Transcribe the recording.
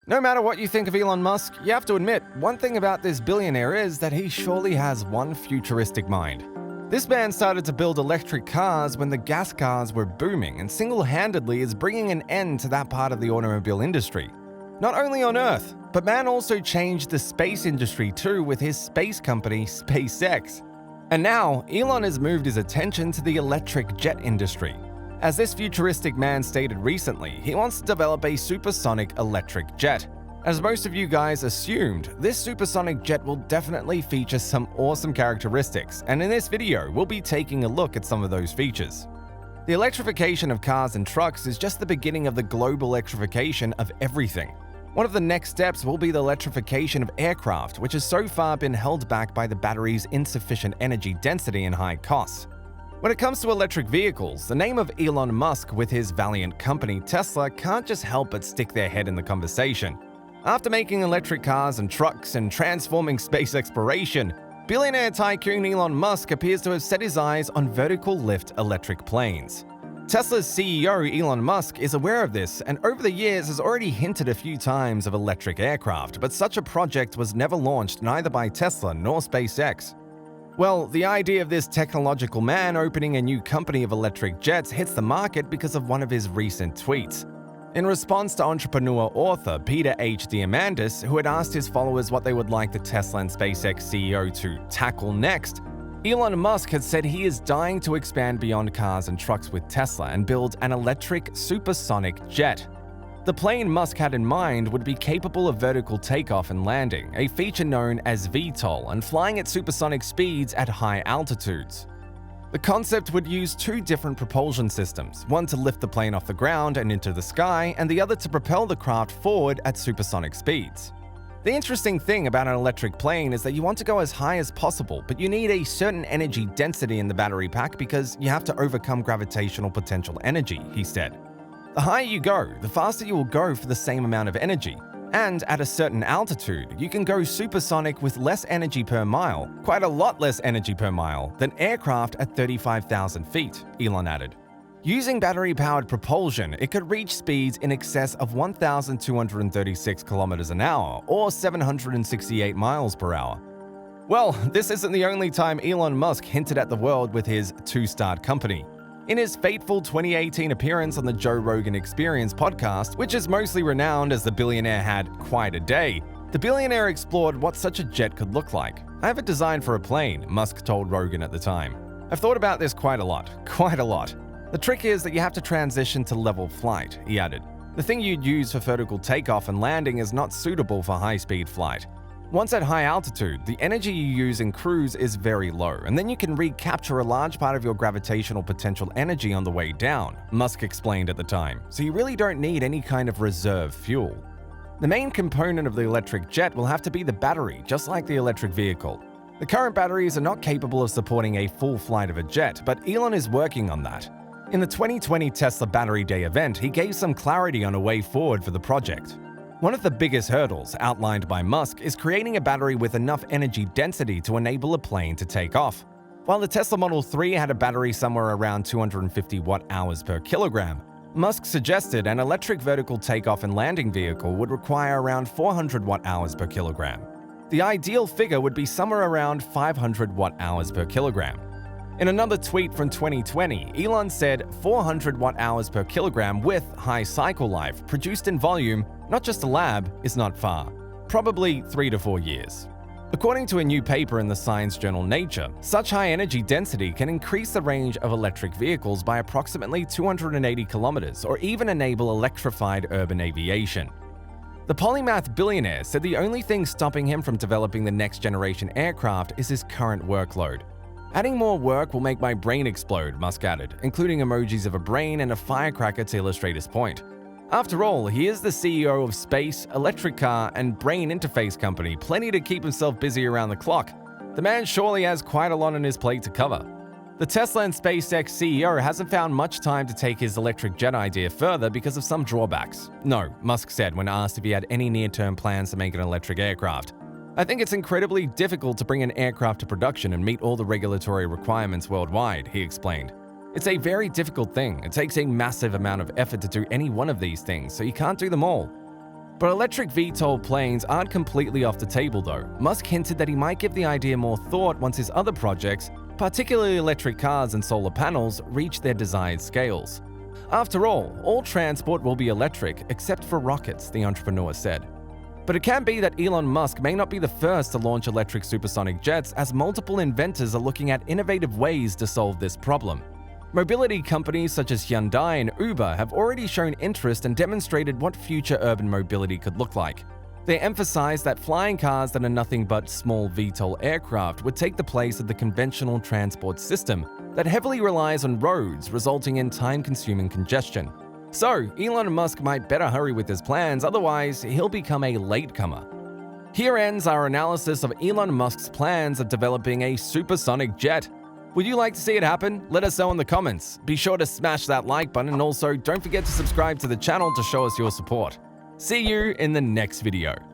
No matter what you think of Elon Musk, you have to admit, one thing about this billionaire is that he surely has one futuristic mind. This man started to build electric cars when the gas cars were booming and single-handedly is bringing an end to that part of the automobile industry. Not only on Earth, but man also changed the space industry too with his space company SpaceX. And now, Elon has moved his attention to the electric jet industry. As this futuristic man stated recently, he wants to develop a supersonic electric jet. As most of you guys assumed, this supersonic jet will definitely feature some awesome characteristics, and in this video, we'll be taking a look at some of those features. The electrification of cars and trucks is just the beginning of the global electrification of everything. One of the next steps will be the electrification of aircraft, which has so far been held back by the battery's insufficient energy density and high costs. When it comes to electric vehicles, the name of Elon Musk with his valiant company Tesla can't just help but stick their head in the conversation. After making electric cars and trucks and transforming space exploration, billionaire tycoon Elon Musk appears to have set his eyes on vertical lift electric planes. Tesla's CEO Elon Musk is aware of this and over the years has already hinted a few times of electric aircraft, but such a project was never launched neither by Tesla nor SpaceX. Well, the idea of this technological man opening a new company of electric jets hits the market because of one of his recent tweets. In response to entrepreneur-author Peter H. Diamandis, who had asked his followers what they would like the Tesla and SpaceX CEO to tackle next, Elon Musk had said he is dying to expand beyond cars and trucks with Tesla and build an electric supersonic jet. The plane Musk had in mind would be capable of vertical takeoff and landing, a feature known as VTOL, and flying at supersonic speeds at high altitudes. The concept would use two different propulsion systems, one to lift the plane off the ground and into the sky, and the other to propel the craft forward at supersonic speeds. The interesting thing about an electric plane is that you want to go as high as possible, but you need a certain energy density in the battery pack because you have to overcome gravitational potential energy, he said. The higher you go, the faster you will go for the same amount of energy. And at a certain altitude, you can go supersonic with less energy per mile, quite a lot less energy per mile, than aircraft at 35,000 feet, Elon added. Using battery-powered propulsion, it could reach speeds in excess of 1,236 kilometers an hour, or 768 miles per hour. Well, this isn't the only time Elon Musk hinted at the world with his to-start company. In his fateful 2018 appearance on the Joe Rogan Experience podcast, which is mostly renowned as the billionaire had quite a day, the billionaire explored what such a jet could look like. "I have a design for a plane," Musk told Rogan at the time. "I've thought about this quite a lot. The trick is that you have to transition to level flight," he added. "The thing you'd use for vertical takeoff and landing is not suitable for high-speed flight. Once at high altitude, the energy you use in cruise is very low, and then you can recapture a large part of your gravitational potential energy on the way down," Musk explained at the time, "so you really don't need any kind of reserve fuel." The main component of the electric jet will have to be the battery, just like the electric vehicle. The current batteries are not capable of supporting a full flight of a jet, but Elon is working on that. In the 2020 Tesla Battery Day event, he gave some clarity on a way forward for the project. One of the biggest hurdles outlined by Musk is creating a battery with enough energy density to enable a plane to take off. While the Tesla Model 3 had a battery somewhere around 250 watt-hours per kilogram, Musk suggested an electric vertical takeoff and landing vehicle would require around 400 watt-hours per kilogram. The ideal figure would be somewhere around 500 watt-hours per kilogram. In another tweet from 2020, Elon said 400 watt-hours per kilogram with high cycle life, produced in volume, not just a lab, is not far. Probably 3 to 4 years. According to a new paper in the science journal Nature, such high energy density can increase the range of electric vehicles by approximately 280 kilometers or even enable electrified urban aviation. The polymath billionaire said the only thing stopping him from developing the next generation aircraft is his current workload. "Adding more work will make my brain explode," Musk added, including emojis of a brain and a firecracker to illustrate his point. After all, he is the CEO of space, electric car, and brain interface company, plenty to keep himself busy around the clock. The man surely has quite a lot on his plate to cover. The Tesla and SpaceX CEO hasn't found much time to take his electric jet idea further because of some drawbacks. "No," Musk said when asked if he had any near-term plans to make an electric aircraft. "I think it's incredibly difficult to bring an aircraft to production and meet all the regulatory requirements worldwide," he explained. "It's a very difficult thing. It takes a massive amount of effort to do any one of these things, so you can't do them all." But electric VTOL planes aren't completely off the table though. Musk hinted that he might give the idea more thought once his other projects, particularly electric cars and solar panels, reach their desired scales. After all transport will be electric except for rockets, the entrepreneur said. But it can be that Elon Musk may not be the first to launch electric supersonic jets, as multiple inventors are looking at innovative ways to solve this problem. Mobility companies such as Hyundai and Uber have already shown interest and demonstrated what future urban mobility could look like. They emphasize that flying cars that are nothing but small VTOL aircraft would take the place of the conventional transport system that heavily relies on roads, resulting in time-consuming congestion. So, Elon Musk might better hurry with his plans, otherwise he'll become a latecomer. Here ends our analysis of Elon Musk's plans of developing a supersonic jet. Would you like to see it happen? Let us know in the comments. Be sure to smash that like button, and also don't forget to subscribe to the channel to show us your support. See you in the next video.